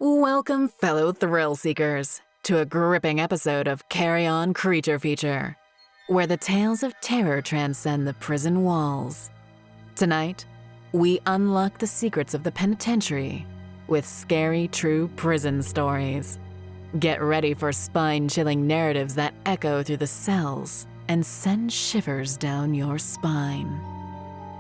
Welcome, fellow thrill seekers, to a gripping episode of Carrion Creature Feature, where the tales of terror transcend the prison walls. Tonight, we unlock the secrets of the penitentiary with scary true prison stories. Get ready for spine-chilling narratives that echo through the cells and send shivers down your spine.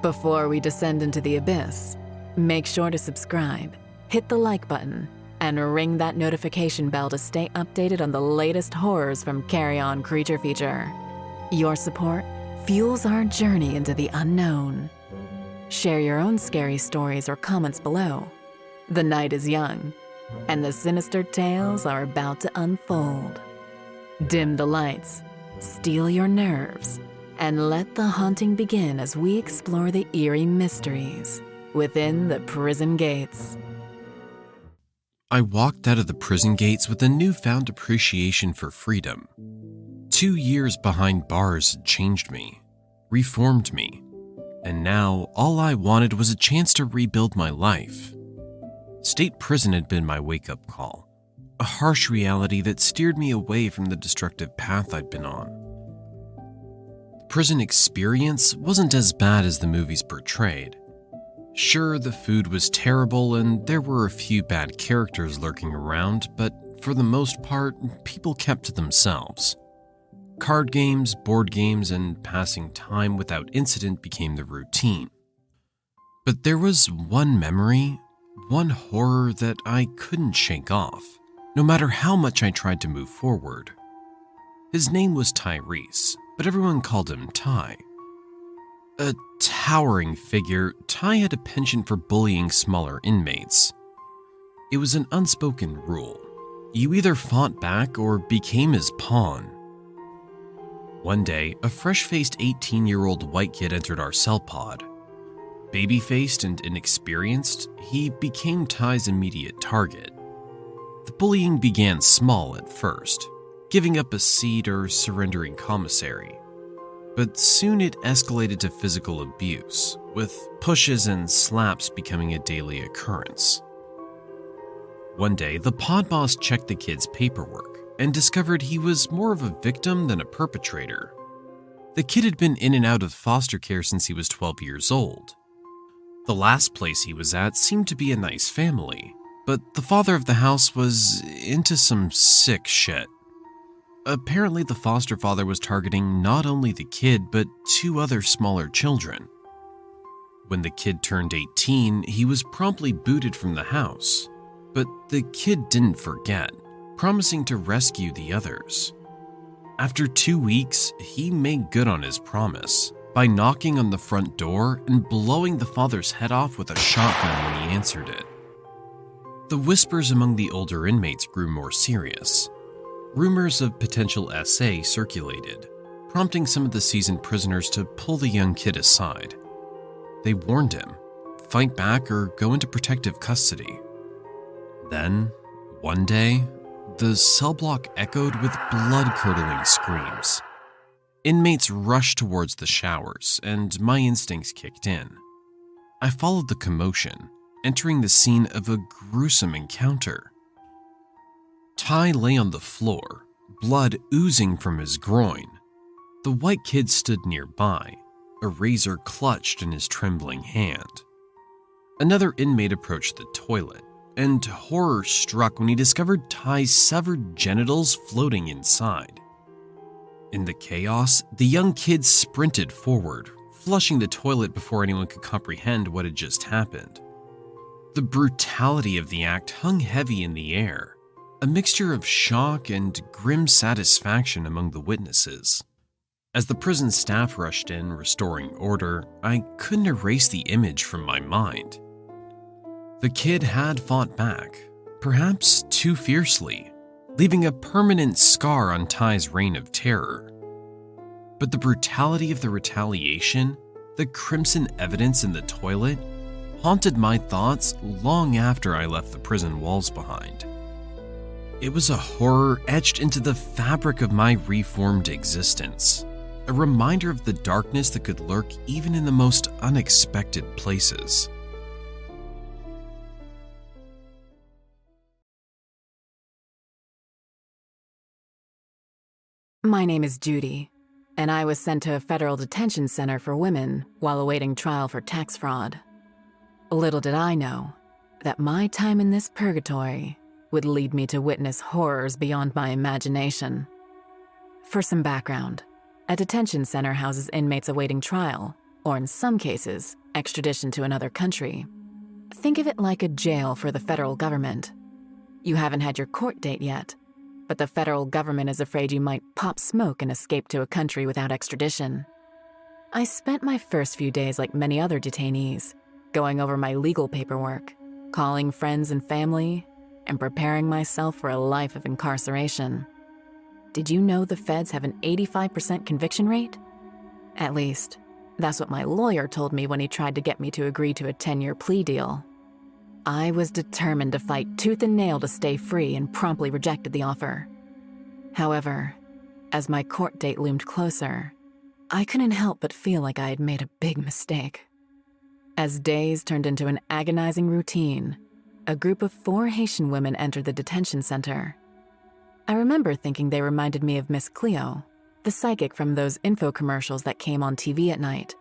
Before we descend into the abyss, make sure to subscribe, hit the like button, and ring that notification bell to stay updated on the latest horrors from Carrion Creature Feature. Your support fuels our journey into the unknown. Share your own scary stories or comments below. The night is young, and the sinister tales are about to unfold. Dim the lights, steel your nerves, and let the haunting begin as we explore the eerie mysteries within the prison gates. I walked out of the prison gates with a newfound appreciation for freedom. 2 years behind bars had changed me, reformed me, and now all I wanted was a chance to rebuild my life. State prison had been my wake-up call, a harsh reality that steered me away from the destructive path I'd been on. The prison experience wasn't as bad as the movies portrayed. Sure, the food was terrible and there were a few bad characters lurking around, but for the most part, people kept to themselves. Card games, board games, and passing time without incident became the routine. But there was one memory, one horror that I couldn't shake off, no matter how much I tried to move forward. His name was Tyrese, but everyone called him Ty. A towering figure, Ty had a penchant for bullying smaller inmates. It was an unspoken rule. You either fought back or became his pawn. One day, a fresh-faced 18-year-old white kid entered our cell pod. Baby-faced and inexperienced, he became Ty's immediate target. The bullying began small at first, giving up a seat or surrendering commissary. But soon it escalated to physical abuse, with pushes and slaps becoming a daily occurrence. One day, the pod boss checked the kid's paperwork and discovered he was more of a victim than a perpetrator. The kid had been in and out of foster care since he was 12 years old. The last place he was at seemed to be a nice family, but the father of the house was into some sick shit. Apparently, the foster father was targeting not only the kid, but 2 other smaller children. When the kid turned 18, he was promptly booted from the house. But the kid didn't forget, promising to rescue the others. After 2 weeks, he made good on his promise by knocking on the front door and blowing the father's head off with a shotgun when he answered it. The whispers among the older inmates grew more serious. Rumors of potential SA circulated, prompting some of the seasoned prisoners to pull the young kid aside. They warned him, fight back or go into protective custody. Then, one day, the cell block echoed with blood-curdling screams. Inmates rushed towards the showers, and my instincts kicked in. I followed the commotion, entering the scene of a gruesome encounter. Ty lay on the floor, blood oozing from his groin. The white kid stood nearby, a razor clutched in his trembling hand. Another inmate approached the toilet, and horror struck when he discovered Ty's severed genitals floating inside. In the chaos, the young kid sprinted forward, flushing the toilet before anyone could comprehend what had just happened. The brutality of the act hung heavy in the air, a mixture of shock and grim satisfaction among the witnesses. As the prison staff rushed in, restoring order, I couldn't erase the image from my mind. The kid had fought back, perhaps too fiercely, leaving a permanent scar on Ty's reign of terror. But the brutality of the retaliation, the crimson evidence in the toilet, haunted my thoughts long after I left the prison walls behind. It was a horror etched into the fabric of my reformed existence, a reminder of the darkness that could lurk even in the most unexpected places. My name is Judy, and I was sent to a federal detention center for women while awaiting trial for tax fraud. Little did I know that my time in this purgatory would lead me to witness horrors beyond my imagination. For some background, a detention center houses inmates awaiting trial, or in some cases, extradition to another country. Think of it like a jail for the federal government. You haven't had your court date yet, but the federal government is afraid you might pop smoke and escape to a country without extradition. I spent my first few days like many other detainees, going over my legal paperwork, calling friends and family, and preparing myself for a life of incarceration. Did you know the feds have an 85% conviction rate? At least, that's what my lawyer told me when he tried to get me to agree to a 10-year plea deal. I was determined to fight tooth and nail to stay free and promptly rejected the offer. However, as my court date loomed closer, I couldn't help but feel like I had made a big mistake. As days turned into an agonizing routine, a group of 4 Haitian women entered the detention center. I remember thinking they reminded me of Miss Cleo, the psychic from those info commercials that came on TV at night.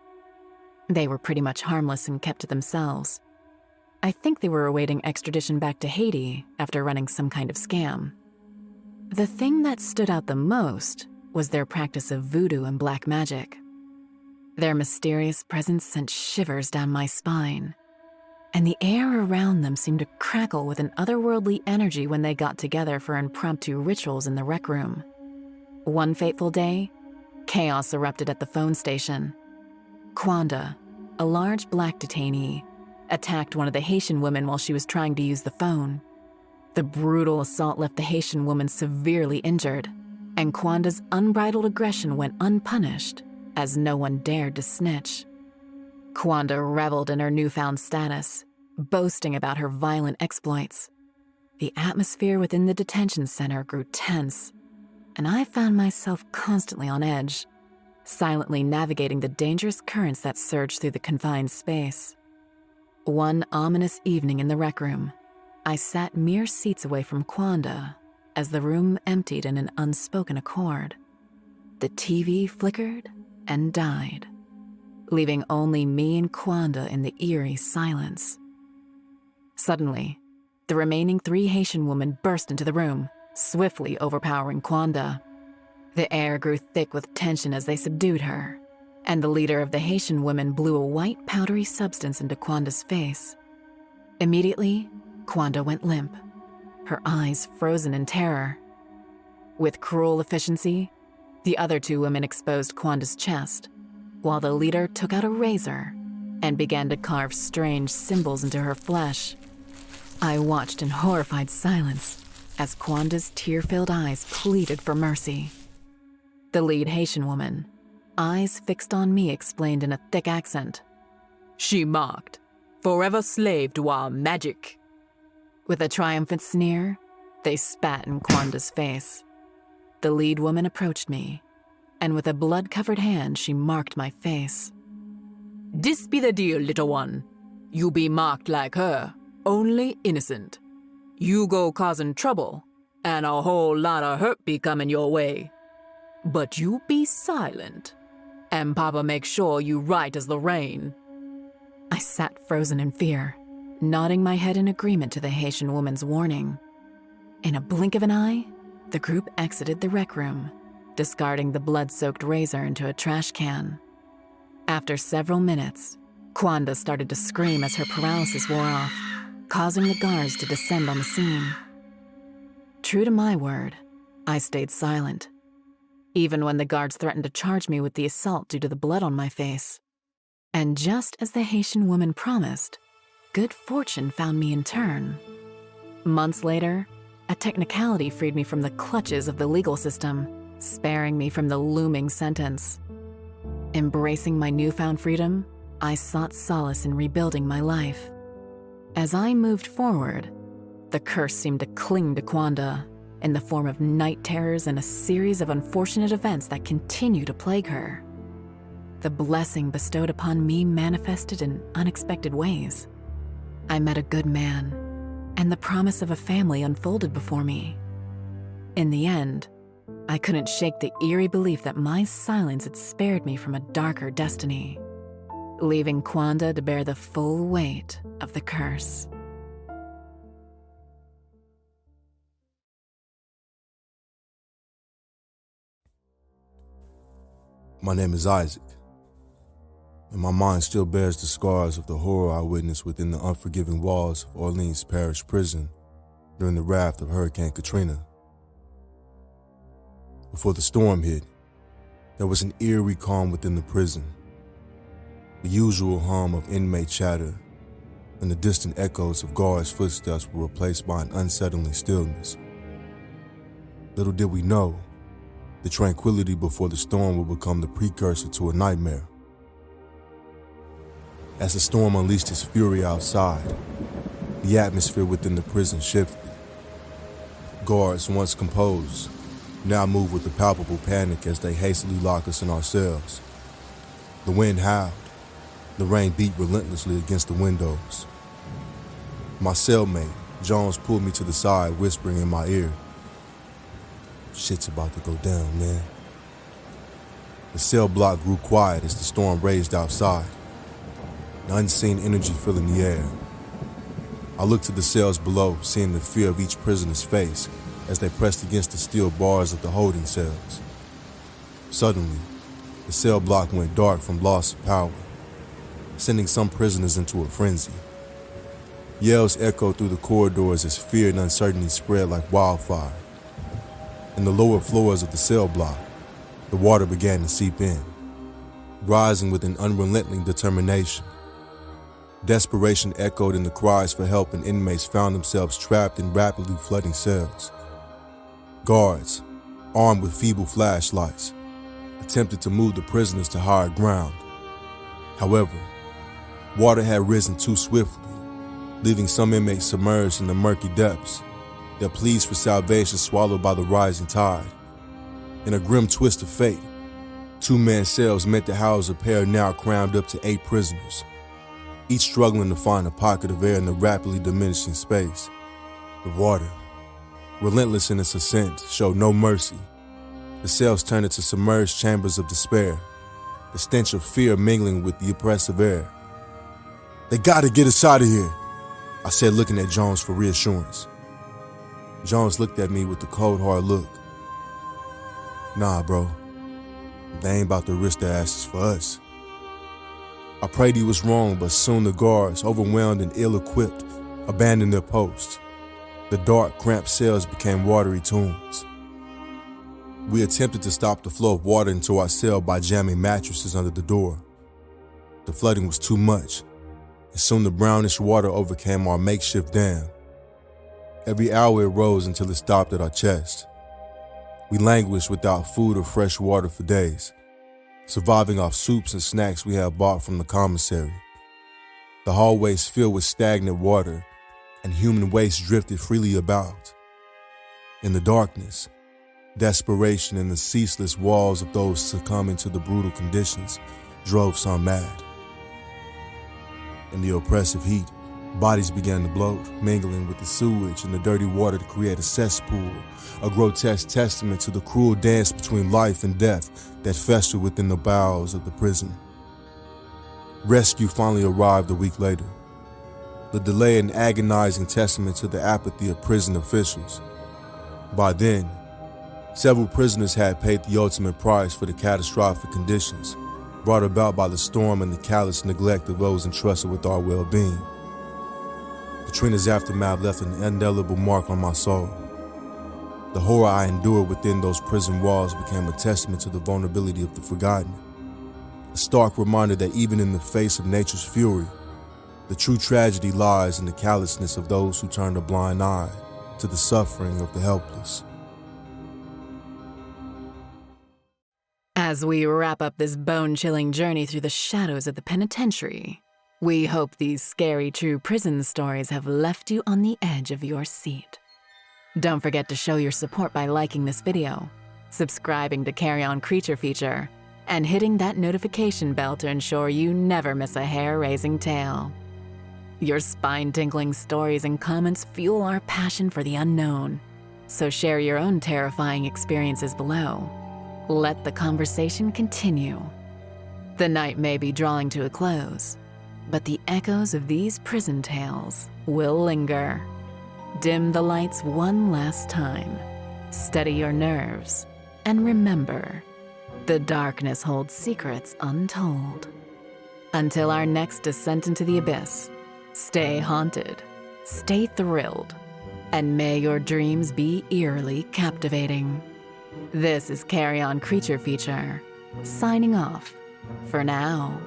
They were pretty much harmless and kept to themselves. I think they were awaiting extradition back to Haiti after running some kind of scam. The thing that stood out the most was their practice of voodoo and black magic. Their mysterious presence sent shivers down my spine, and the air around them seemed to crackle with an otherworldly energy when they got together for impromptu rituals in the rec room. One fateful day, chaos erupted at the phone station. Kwanda, a large black detainee, attacked one of the Haitian women while she was trying to use the phone. The brutal assault left the Haitian woman severely injured, and Kwanda's unbridled aggression went unpunished, as no one dared to snitch. Kwanda reveled in her newfound status, boasting about her violent exploits. The atmosphere within the detention center grew tense, and I found myself constantly on edge, silently navigating the dangerous currents that surged through the confined space. One ominous evening in the rec room, I sat mere seats away from Kwanda as the room emptied in an unspoken accord. The TV flickered and died, leaving only me and Kwanda in the eerie silence. Suddenly, the remaining 3 Haitian women burst into the room, swiftly overpowering Kwanda. The air grew thick with tension as they subdued her, and the leader of the Haitian women blew a white powdery substance into Kwanda's face. Immediately, Kwanda went limp, her eyes frozen in terror. With cruel efficiency, the other 2 women exposed Kwanda's chest, while the leader took out a razor and began to carve strange symbols into her flesh. I watched in horrified silence as Kwanda's tear-filled eyes pleaded for mercy. The lead Haitian woman, eyes fixed on me, explained in a thick accent, "She mocked, forever slave to our magic." With a triumphant sneer, they spat in Kwanda's face. The lead woman approached me, and with a blood-covered hand, she marked my face. "This be the deal, little one. You be marked like her, only innocent. You go causing trouble, and a whole lot of hurt be coming your way. But you be silent, and Papa make sure you right as the rain." I sat frozen in fear, nodding my head in agreement to the Haitian woman's warning. In a blink of an eye, the group exited the rec room, discarding the blood-soaked razor into a trash can. After several minutes, Kwanda started to scream as her paralysis wore off, causing the guards to descend on the scene. True to my word, I stayed silent, even when the guards threatened to charge me with the assault due to the blood on my face. And just as the Haitian woman promised, good fortune found me in turn. Months later, a technicality freed me from the clutches of the legal system, sparing me from the looming sentence. Embracing my newfound freedom, I sought solace in rebuilding my life. As I moved forward, the curse seemed to cling to Kwanda in the form of night terrors and a series of unfortunate events that continue to plague her. The blessing bestowed upon me manifested in unexpected ways. I met a good man, and the promise of a family unfolded before me. In the end, I couldn't shake the eerie belief that my silence had spared me from a darker destiny, leaving Kwanda to bear the full weight of the curse. My name is Isaac, and my mind still bears the scars of the horror I witnessed within the unforgiving walls of Orleans Parish Prison during the wrath of Hurricane Katrina. Before the storm hit, there was an eerie calm within the prison. The usual hum of inmate chatter and the distant echoes of guards' footsteps were replaced by an unsettling stillness. Little did we know, the tranquility before the storm would become the precursor to a nightmare. As the storm unleashed its fury outside, the atmosphere within the prison shifted. Guards, once composed, now moved with a palpable panic as they hastily locked us in our cells. The wind howled, the rain beat relentlessly against the windows. My cellmate, Jones, pulled me to the side, whispering in my ear, "Shit's about to go down, man." The cell block grew quiet as the storm raged outside, an unseen energy filling the air. I looked to the cells below, seeing the fear of each prisoner's face as they pressed against the steel bars of the holding cells. Suddenly, the cell block went dark from loss of power, sending some prisoners into a frenzy. Yells echoed through the corridors as fear and uncertainty spread like wildfire. In the lower floors of the cell block, the water began to seep in, rising with an unrelenting determination. Desperation echoed in the cries for help, and inmates found themselves trapped in rapidly flooding cells. Guards, armed with feeble flashlights, attempted to move the prisoners to higher ground. However, water had risen too swiftly, leaving some inmates submerged in the murky depths, their pleas for salvation swallowed by the rising tide. In a grim twist of fate, two-man cells meant to house a pair now crammed up to 8 prisoners, each struggling to find a pocket of air in the rapidly diminishing space. The water, relentless in its ascent, showed no mercy. The cells turned into submerged chambers of despair, the stench of fear mingling with the oppressive air. "They gotta get us out of here," I said, looking at Jones for reassurance. Jones looked at me with a cold, hard look. "Nah, bro. They ain't about to risk their asses for us." I prayed he was wrong, but soon the guards, overwhelmed and ill-equipped, abandoned their posts. The dark, cramped cells became watery tombs. We attempted to stop the flow of water into our cell by jamming mattresses under the door. The flooding was too much, and soon the brownish water overcame our makeshift dam. Every hour it rose until it stopped at our chest. We languished without food or fresh water for days, surviving off soups and snacks we had bought from the commissary. The hallways filled with stagnant water, and human waste drifted freely about. In the darkness, desperation and the ceaseless walls of those succumbing to the brutal conditions drove some mad. In the oppressive heat, bodies began to bloat, mingling with the sewage and the dirty water to create a cesspool, a grotesque testament to the cruel dance between life and death that festered within the bowels of the prison. Rescue finally arrived a week later, the delay an agonizing testament to the apathy of prison officials. By then, several prisoners had paid the ultimate price for the catastrophic conditions brought about by the storm and the callous neglect of those entrusted with our well-being. Katrina's aftermath left an indelible mark on my soul. The horror I endured within those prison walls became a testament to the vulnerability of the forgotten, a stark reminder that even in the face of nature's fury, the true tragedy lies in the callousness of those who turn a blind eye to the suffering of the helpless. As we wrap up this bone-chilling journey through the shadows of the penitentiary, we hope these scary true prison stories have left you on the edge of your seat. Don't forget to show your support by liking this video, subscribing to Carrion Creature Feature, and hitting that notification bell to ensure you never miss a hair-raising tale. Your spine-tingling stories and comments fuel our passion for the unknown. so share your own terrifying experiences below. Let the conversation continue. The night may be drawing to a close, but the echoes of these prison tales will linger. Dim the lights one last time, steady your nerves, and remember, the darkness holds secrets untold. Until our next descent into the abyss, stay haunted, stay thrilled, and may your dreams be eerily captivating. This is Carrion Creature Feature, signing off for now.